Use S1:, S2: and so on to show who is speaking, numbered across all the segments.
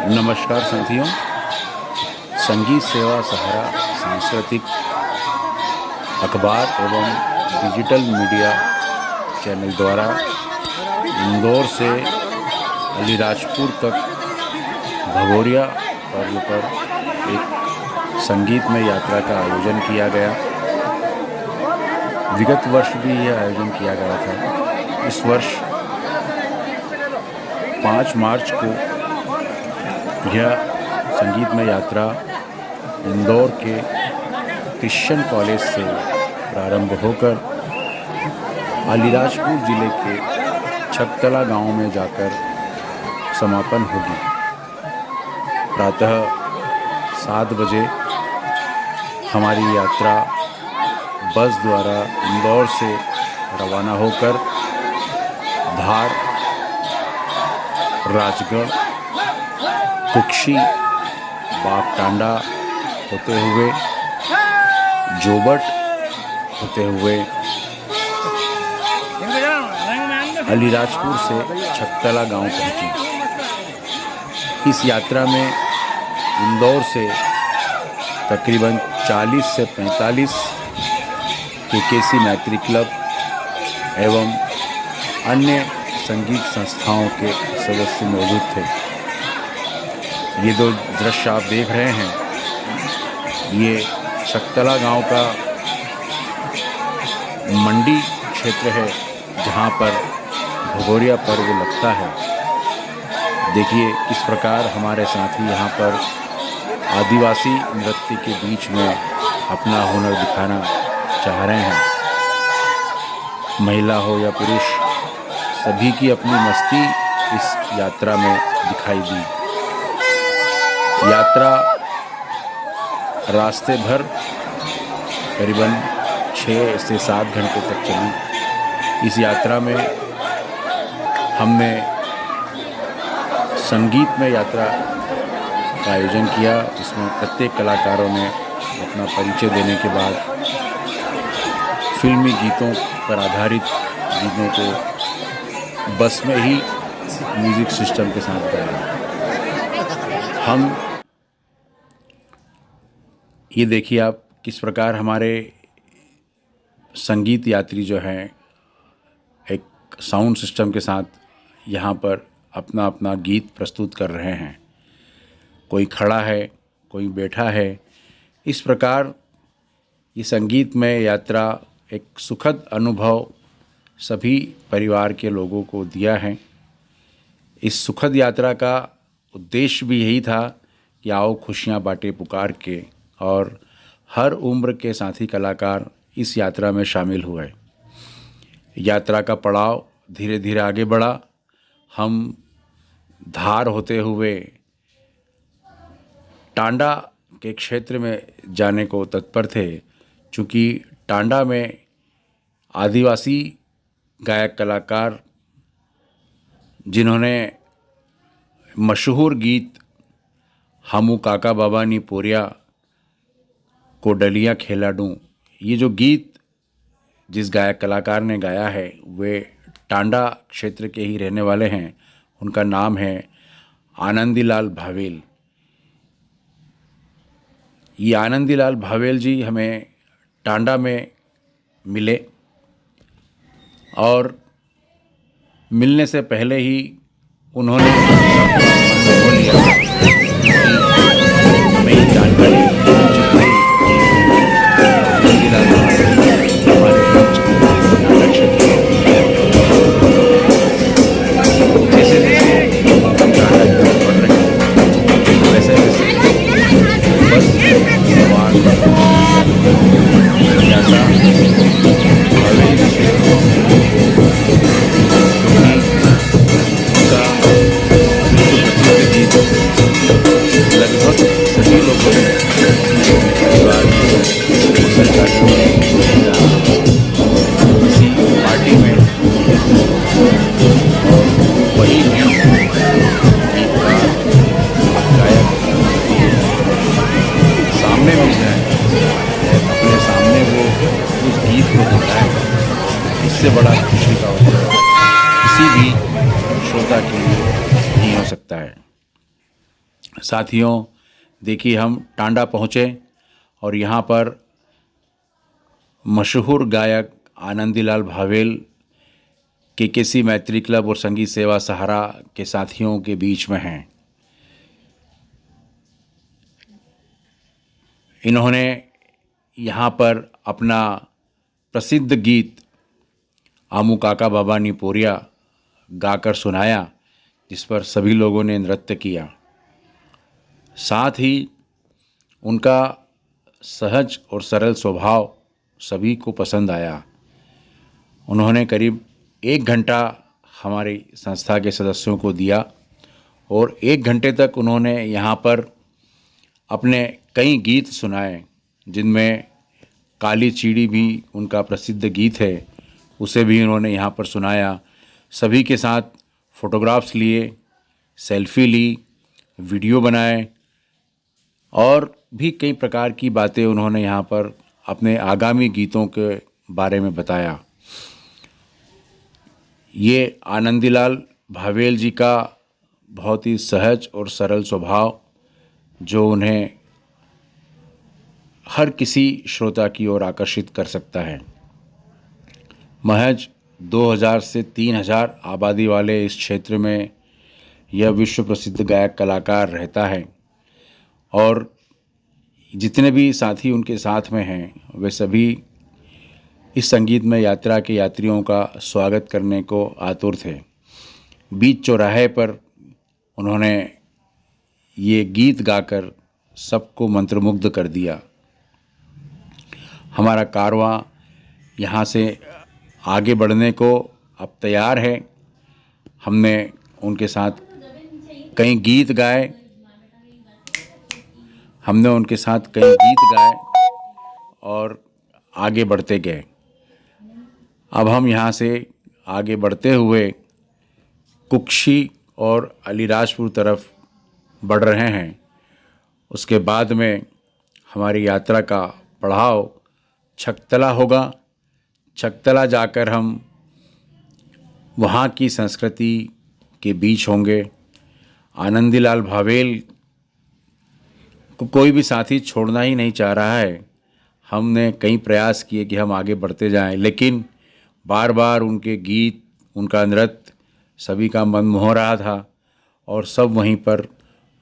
S1: नमस्कार साथियों। संगीत सेवा सहारा सांस्कृतिक अखबार एवं डिजिटल मीडिया चैनल द्वारा इंदौर से अलीराजपुर तक भगोरिया पर्व पर एक संगीतमय यात्रा का आयोजन किया गया। विगत वर्ष भी यह आयोजन किया गया था। इस वर्ष 5 मार्च को यह संगीतमय यात्रा इंदौर के क्रिश्चियन कॉलेज से प्रारंभ होकर अलीराजपुर ज़िले के छकतला गांव में जाकर समापन होगी। प्रातः 7 बजे हमारी यात्रा बस द्वारा इंदौर से रवाना होकर धार, राजगढ़, कुक्षी, बागटांडा होते हुए जोबट होते हुए अलीराजपुर से छकतला गांव पहुंची। इस यात्रा में इंदौर से तकरीबन 40 से 45 केकेसी मैत्री क्लब एवं अन्य संगीत संस्थाओं के सदस्य मौजूद थे। ये जो दृश्य आप देख रहे हैं, ये छकतला गांव का मंडी क्षेत्र है जहां पर भगोरिया पर्व लगता है। देखिए किस प्रकार हमारे साथी यहाँ पर आदिवासी नृत्य के बीच में अपना हुनर दिखाना चाह रहे हैं। महिला हो या पुरुष, सभी की अपनी मस्ती इस यात्रा में दिखाई दी। यात्रा रास्ते भर करीबन 6 से 7 घंटे तक चली। इस यात्रा में हमने संगीतमय यात्रा का आयोजन किया, जिसमें प्रत्येक कलाकारों ने अपना परिचय देने के बाद फिल्मी गीतों पर आधारित गीतों को बस में ही म्यूज़िक सिस्टम के साथ गाया। हम ये देखिए आप किस प्रकार हमारे संगीत यात्री जो हैं एक साउंड सिस्टम के साथ यहाँ पर अपना अपना गीत प्रस्तुत कर रहे हैं। कोई खड़ा है, कोई बैठा है। इस प्रकार ये संगीतमय यात्रा एक सुखद अनुभव सभी परिवार के लोगों को दिया है। इस सुखद यात्रा का उद्देश्य भी यही था कि आओ खुशियाँ बांटे पुकार के, और हर उम्र के साथी कलाकार इस यात्रा में शामिल हुए। यात्रा का पड़ाव धीरे धीरे आगे बढ़ा। हम धार होते हुए टांडा के क्षेत्र में जाने को तत्पर थे, चूँकि टांडा में आदिवासी गायक कलाकार जिन्होंने मशहूर गीत हमू काका बाबा नी पोरिया को डलियाँ खेलाडूँ, ये जो गीत जिस गायक कलाकार ने गाया है वे टांडा क्षेत्र के ही रहने वाले हैं। उनका नाम है आनंदीलाल भावेल। ये आनंदीलाल भावेल जी हमें टांडा में मिले, और मिलने से पहले ही उन्होंने हो लिया कि हमें ये जानकारी जितनी आनंदीलाल भावेल हमारे बीच नाटक क्षेत्र जैसे जैसे नाटक बढ़ रहे वैसे वैसे बस सवाल जिज्ञासा भावेल जी से लगभग सभी लोगों ने परिवार किसी पार्टी में और वही गायक सामने मिल जाए और अपने सामने वो उस गीत को बताए, इससे बड़ा खुशी का अवसर किसी भी श्रोता के लिए नहीं हो सकता है। साथियों, देखिए हम टांडा पहुँचे और यहाँ पर मशहूर गायक आनंदीलाल भावेल केकेसी मैत्री क्लब और संगीत सेवा सहारा के साथियों के बीच में हैं। इन्होंने यहाँ पर अपना प्रसिद्ध गीत आमू काका बाबा नी पोरिया गाकर सुनाया, जिस पर सभी लोगों ने नृत्य किया। साथ ही उनका सहज और सरल स्वभाव सभी को पसंद आया। उन्होंने करीब 1 घंटा हमारी संस्था के सदस्यों को दिया और 1 घंटे तक उन्होंने यहाँ पर अपने कई गीत सुनाए, जिनमें काली चिड़ी भी उनका प्रसिद्ध गीत है, उसे भी उन्होंने यहाँ पर सुनाया। सभी के साथ फ़ोटोग्राफ्स लिए, सेल्फ़ी ली, वीडियो बनाए और भी कई प्रकार की बातें उन्होंने यहाँ पर अपने आगामी गीतों के बारे में बताया। ये आनंदीलाल भावेल जी का बहुत ही सहज और सरल स्वभाव, जो उन्हें हर किसी श्रोता की ओर आकर्षित कर सकता है। महज 2000 से 3000 आबादी वाले इस क्षेत्र में यह विश्व प्रसिद्ध गायक कलाकार रहता है और जितने भी साथी उनके साथ में हैं, वे सभी इस संगीतमय यात्रा के यात्रियों का स्वागत करने को आतुर थे। बीच चौराहे पर उन्होंने ये गीत गाकर सबको मंत्रमुग्ध कर दिया। हमारा कारवां यहाँ से आगे बढ़ने को अब तैयार है। हमने उनके साथ कई गीत गाए और आगे बढ़ते गए। अब हम यहाँ से आगे बढ़ते हुए कुक्षी और अलीराजपुर तरफ बढ़ रहे हैं। उसके बाद में हमारी यात्रा का पड़ाव छकतला होगा। छकतला जाकर हम वहाँ की संस्कृति के बीच होंगे। आनंदीलाल भावेल को कोई भी साथी छोड़ना ही नहीं चाह रहा है। हमने कई प्रयास किए कि हम आगे बढ़ते जाएं, लेकिन बार बार उनके गीत, उनका नृत्य सभी का मन मोह रहा था और सब वहीं पर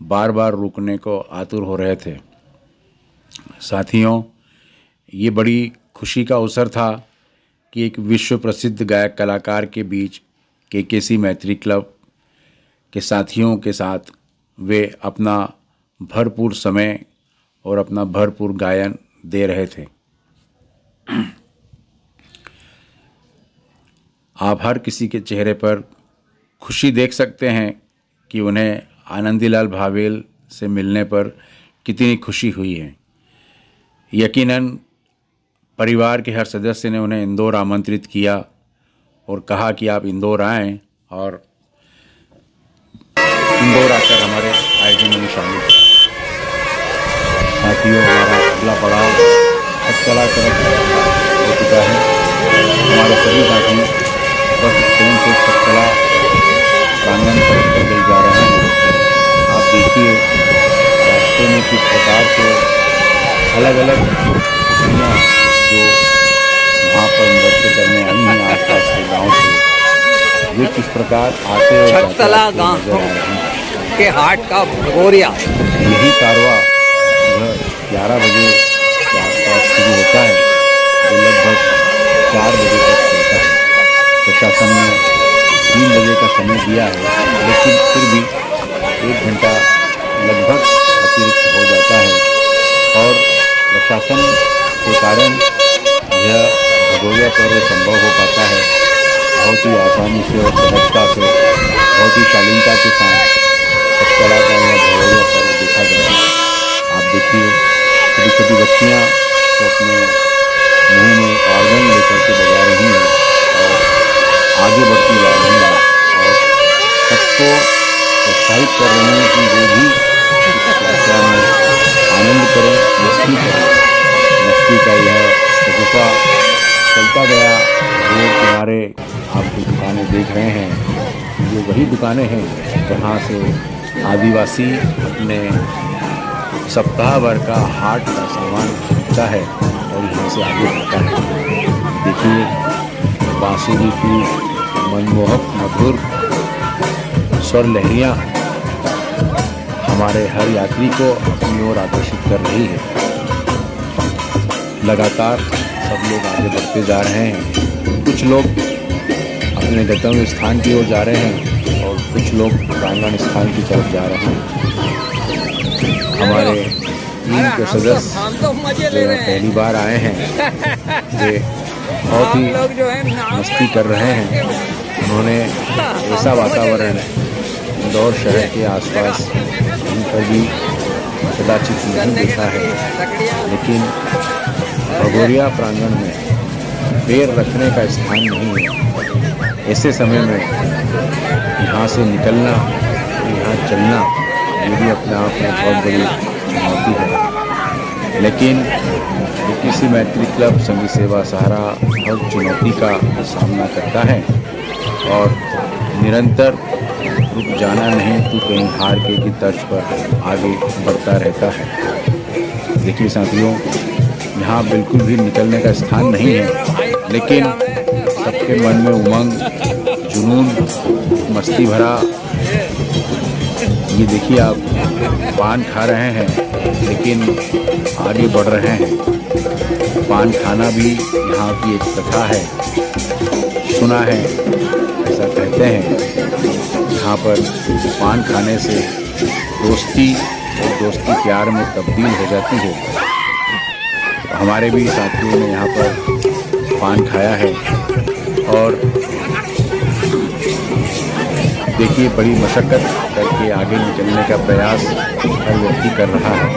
S1: बार बार रुकने को आतुर हो रहे थे। साथियों, ये बड़ी खुशी का अवसर था कि एक विश्व प्रसिद्ध गायक कलाकार के बीच केकेसी मैत्री क्लब के साथियों के साथ वे अपना भरपूर समय और अपना भरपूर गायन दे रहे थे। आप हर किसी के चेहरे पर खुशी देख सकते हैं कि उन्हें आनंदीलाल भावेल से मिलने पर कितनी खुशी हुई है। यकीनन परिवार के हर सदस्य ने उन्हें इंदौर आमंत्रित किया और कहा कि आप इंदौर आएं और इंदौर आकर हमारे आयोजन में शामिल हों। साथियों, हमारा अगला पड़ाव छकतला तरफ हो चुका है। हमारे सभी साथी बस स्टैंड से छकतला प्रांगण तरफ पैदल जा रहे हैं। आप देखिए रास्ते में किस प्रकार से अलग अलग कुटियाँ जो वहाँ पर नृत्य करने आई हैं आसपास के गाँव से, वे किस प्रकार आते और
S2: छकतला गाँव के हाट का भगोरिया।
S1: यही कारवां 11 बजे के आसपास शुरू होता है, जो लगभग 4 बजे तक चलता है। प्रशासन ने 3 बजे का समय दिया है, लेकिन फिर भी 1 घंटा लगभग अतिरिक्त हो जाता है और प्रशासन के कारण यह भगोरिया पर्व संभव हो पाता है। बहुत ही आसानी से और सहजता से, बहुत ही शालीनता के साथ छकतला का यह भगोरिया पर्व देखा जाता है। आप देखिए छोटी छोटी बच्चियाँ तो अपने मुंह में ऑर्गन लेकर के बजा रही हैं और आगे बढ़ती जा रही हैं और सबको प्रोत्साहित कर रही हैं कि वो भी इस यात्रा में आनंद करें, मस्ती करें। मस्ती का यह शगुफा चलता गया। रोड किनारे आप जो दुकानें देख रहे हैं, ये वही दुकानें हैं जहाँ से आदिवासी अपने सप्ताह भर का हाट का सामान खरीदता है और यहाँ से आगे बढ़ता है। देखिए बांसुरी की मनमोहक मधुर स्वर लहरियाँ हमारे हर यात्री को अपनी ओर आकर्षित कर रही है। लगातार सब लोग आगे बढ़ते जा रहे हैं। कुछ लोग अपने गंतव्य स्थान की ओर जा रहे हैं और कुछ लोग प्रांगण स्थान की तरफ जा रहे हैं। हमारे टीम के सदस्य जो पहली बार आए हैं वे बहुत ही मस्ती कर रहे हैं। उन्होंने ऐसा वातावरण इंदौर शहर के आसपास कहीं पर भी कदाचित नहीं देखा है, लेकिन भगोरिया प्रांगण में पैर रखने का स्थान नहीं है। ऐसे समय में यहाँ से निकलना, यहाँ चलना, ये भी अपने आप में बहुत बड़ी चुनौती है। लेकिन किसी मैत्री क्लब संघ सेवा सहारा हर चुनौती का सामना करता है और निरंतर रुक जाना नहीं तो कहीं हार के की तर्ज पर आगे बढ़ता रहता है। देखिए साथियों, यहाँ बिल्कुल भी निकलने का स्थान नहीं है, लेकिन सबके मन में उमंग, जुनून, मस्ती भरा। ये देखिए आप पान खा रहे हैं लेकिन आगे बढ़ रहे हैं। पान खाना भी यहाँ की एक प्रथा है। सुना है, ऐसा कहते हैं, यहाँ पर पान खाने से दोस्ती और दोस्ती प्यार में तब्दील हो जाती है। हमारे भी साथियों ने यहाँ पर पान खाया है और देखिए बड़ी मशक्क़त करके आगे निकलने का प्रयास हर व्यक्ति कर रहा है।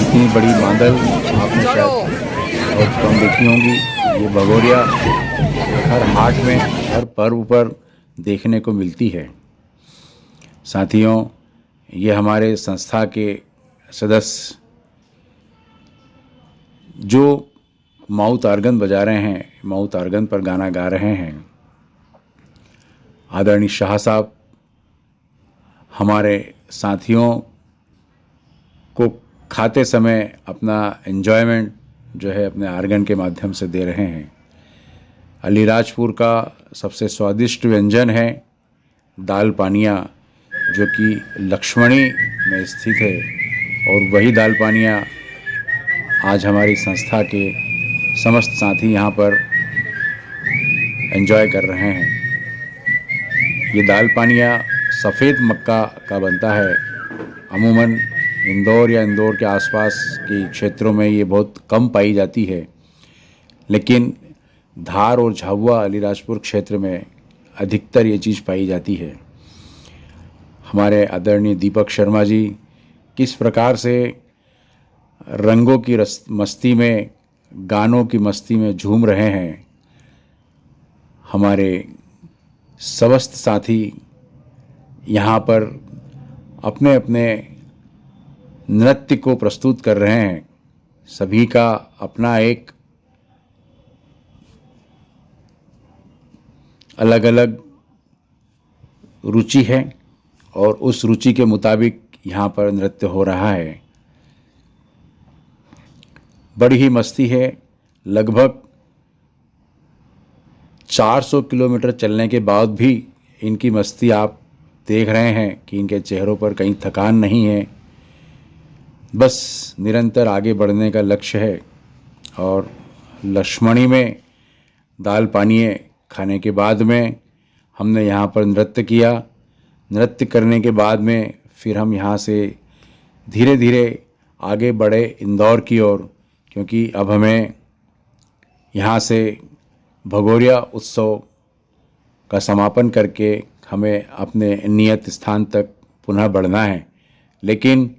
S1: इतनी बड़ी बादल आपने शायद बहुत कम देखी होंगी। ये भगोरिया हर हाट में, हर पर्व पर देखने को मिलती है। साथियों, ये हमारे संस्था के सदस्य जो माउथ आर्गन बजा रहे हैं, माउथ आर्गन पर गाना गा रहे हैं। आदरणीय शाह साहब हमारे साथियों को खाते समय अपना एंजॉयमेंट जो है अपने आर्गन के माध्यम से दे रहे हैं। अलीराजपुर का सबसे स्वादिष्ट व्यंजन है दाल पानिया, जो कि लक्ष्मणी में स्थित है, और वही दाल पानिया आज हमारी संस्था के समस्त साथी यहाँ पर एंजॉय कर रहे हैं। ये दाल पानिया सफ़ेद मक्का का बनता है। अमूमन इंदौर या इंदौर के आसपास के क्षेत्रों में ये बहुत कम पाई जाती है, लेकिन धार और झाबुआ अलीराजपुर क्षेत्र में अधिकतर ये चीज़ पाई जाती है। हमारे आदरणीय दीपक शर्मा जी किस प्रकार से रंगों की मस्ती में, गानों की मस्ती में झूम रहे हैं। हमारे समस्त साथी यहाँ पर अपने अपने नृत्य को प्रस्तुत कर रहे हैं। सभी का अपना एक अलग अलग रुचि है और उस रुचि के मुताबिक यहाँ पर नृत्य हो रहा है। बड़ी ही मस्ती है। लगभग 400 किलोमीटर चलने के बाद भी इनकी मस्ती आप देख रहे हैं कि इनके चेहरों पर कहीं थकान नहीं है। बस निरंतर आगे बढ़ने का लक्ष्य है। और लक्ष्मणी में दाल पानिये खाने के बाद में हमने यहाँ पर नृत्य किया। नृत्य करने के बाद में फिर हम यहाँ से धीरे धीरे आगे बढ़े इंदौर की ओर, क्योंकि अब हमें यहाँ से भगोरिया उत्सव का समापन करके हमें अपने नियत स्थान तक पुनः बढ़ना है। लेकिन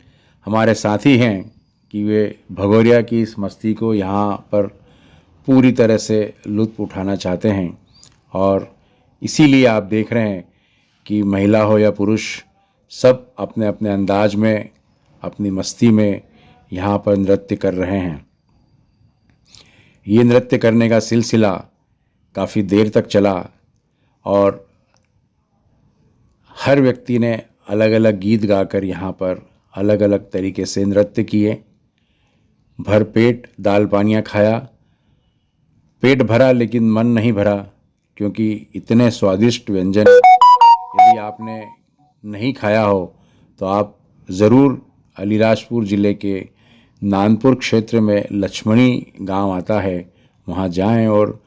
S1: हमारे साथी हैं कि वे भगोरिया की इस मस्ती को यहाँ पर पूरी तरह से लुत्फ़ उठाना चाहते हैं, और इसीलिए आप देख रहे हैं कि महिला हो या पुरुष सब अपने अपने अंदाज में, अपनी मस्ती में यहाँ पर नृत्य कर रहे हैं। ये नृत्य करने का सिलसिला काफ़ी देर तक चला और हर व्यक्ति ने अलग अलग गीत गाकर यहाँ पर अलग अलग तरीके से नृत्य किए। भरपेट दाल पानिया खाया, पेट भरा लेकिन मन नहीं भरा, क्योंकि इतने स्वादिष्ट व्यंजन यदि आपने नहीं खाया हो तो आप ज़रूर अलीराजपुर ज़िले के नानपुर क्षेत्र में लक्ष्मणी गांव आता है, वहां जाएं और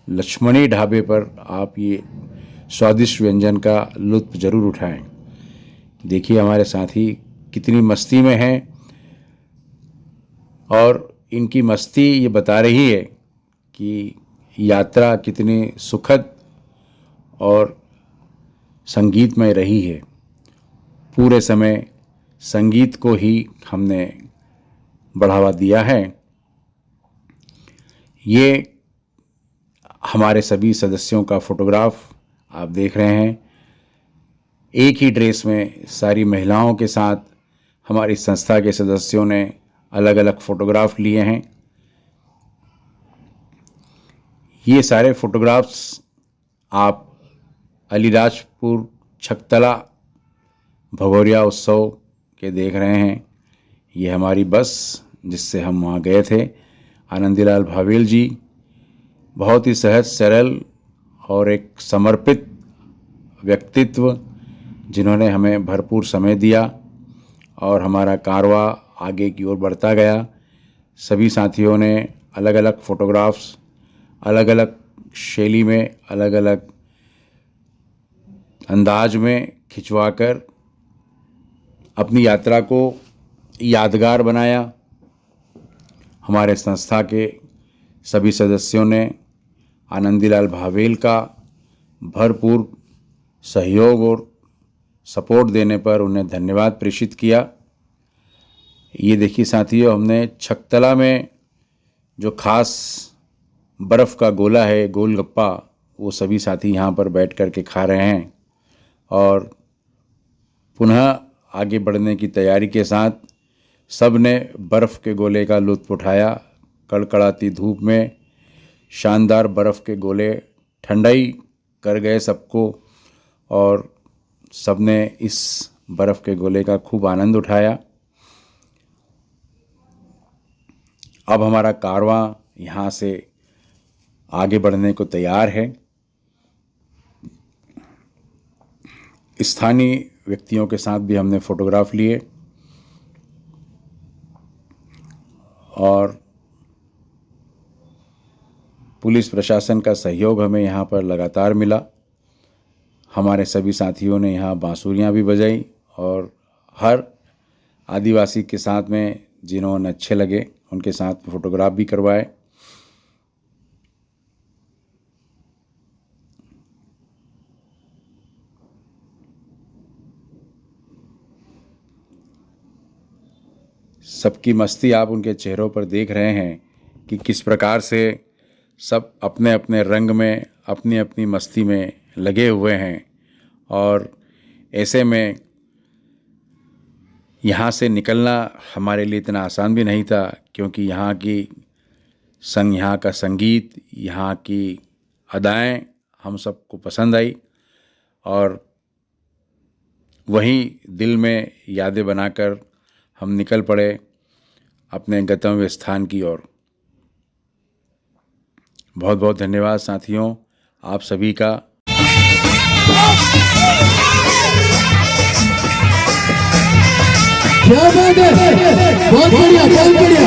S1: लक्ष्मणी ढाबे पर आप ये स्वादिष्ट व्यंजन का लुत्फ़ ज़रूर उठाएं। देखिए हमारे साथी कितनी मस्ती में हैं और इनकी मस्ती ये बता रही है कि यात्रा कितनी सुखद और संगीतमय रही है। पूरे समय संगीत को ही हमने बढ़ावा दिया है। ये हमारे सभी सदस्यों का फोटोग्राफ आप देख रहे हैं। एक ही ड्रेस में सारी महिलाओं के साथ हमारी संस्था के सदस्यों ने अलग अलग फ़ोटोग्राफ लिए हैं। ये सारे फ़ोटोग्राफ्स आप अलीराजपुर छकतला भगोरिया उत्सव के देख रहे हैं। ये हमारी बस जिससे हम वहाँ गए थे। आनंदीलाल भावेल जी बहुत ही सहज सरल और एक समर्पित व्यक्तित्व, जिन्होंने हमें भरपूर समय दिया और हमारा कारवा आगे की ओर बढ़ता गया। सभी साथियों ने अलग अलग फ़ोटोग्राफ्स अलग अलग शैली में अलग अलग अंदाज में खिंचवाकर अपनी यात्रा को यादगार बनाया। हमारे संस्था के सभी सदस्यों ने आनंदीलाल भावेल का भरपूर सहयोग और सपोर्ट देने पर उन्हें धन्यवाद प्रेषित किया। ये देखिए साथियों, हमने छकतला में जो खास बर्फ़ का गोला है, गोलगप्पा, वो सभी साथी यहाँ पर बैठ कर के खा रहे हैं और पुनः आगे बढ़ने की तैयारी के साथ सब ने बर्फ़ के गोले का लुत्फ़ उठाया। कड़कड़ाती धूप में शानदार बर्फ़ के गोले ठंडाई कर गए सबको और सब ने इस बर्फ़ के गोले का खूब आनंद उठाया। अब हमारा कारवां यहाँ से आगे बढ़ने को तैयार है। स्थानीय व्यक्तियों के साथ भी हमने फ़ोटोग्राफ लिए और पुलिस प्रशासन का सहयोग हमें यहाँ पर लगातार मिला। हमारे सभी साथियों ने यहाँ बांसुरियाँ भी बजाई और हर आदिवासी के साथ में जिन्होंने अच्छे लगे उनके साथ फ़ोटोग्राफ भी करवाए। सबकी मस्ती आप उनके चेहरों पर देख रहे हैं कि किस प्रकार से सब अपने अपने रंग में अपनी अपनी मस्ती में लगे हुए हैं। और ऐसे में यहाँ से निकलना हमारे लिए इतना आसान भी नहीं था, क्योंकि यहाँ का संगीत, यहाँ की अदाएं हम सबको पसंद आई और वहीं दिल में यादें बनाकर हम निकल पड़े अपने गंतव्य स्थान की ओर। बहुत बहुत धन्यवाद साथियों, आप सभी का।
S3: क्या बात है, बहुत बढ़िया, बहुत बढ़िया।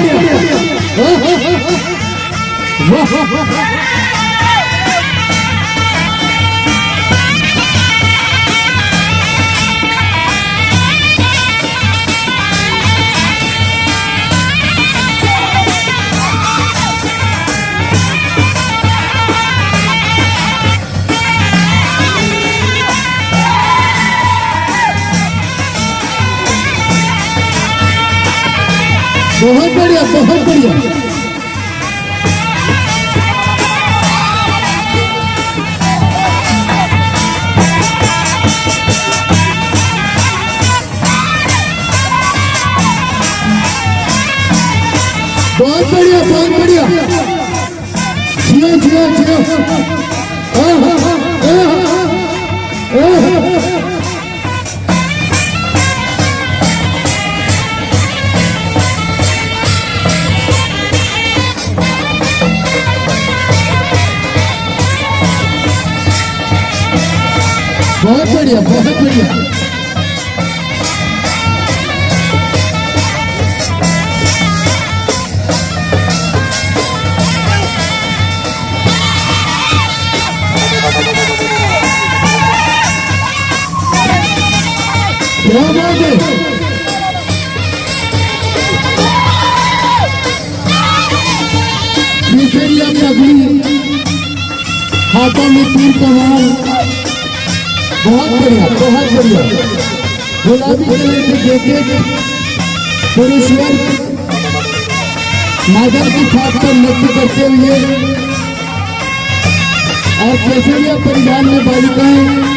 S3: बहुत बढ़िया, बहुत बढ़िया। बहुत बढ़िया, बहुत बढ़िया। जियो जियो जियो। बढ़िया बहुत बढ़िया। क्या बात है। केसरिया पगड़ी, हाथों में तीर कमान, बहुत बढ़िया बहुत बढ़िया। गुलाबी कलर के जैकेट, पुरुषवर नागर की छाप पर नृत्य करते हुए और केसरिया परिधान में बालिकाएं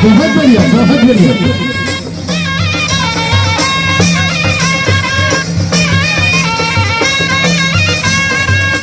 S3: बहुत बढ़िया बहुत बढ़िया।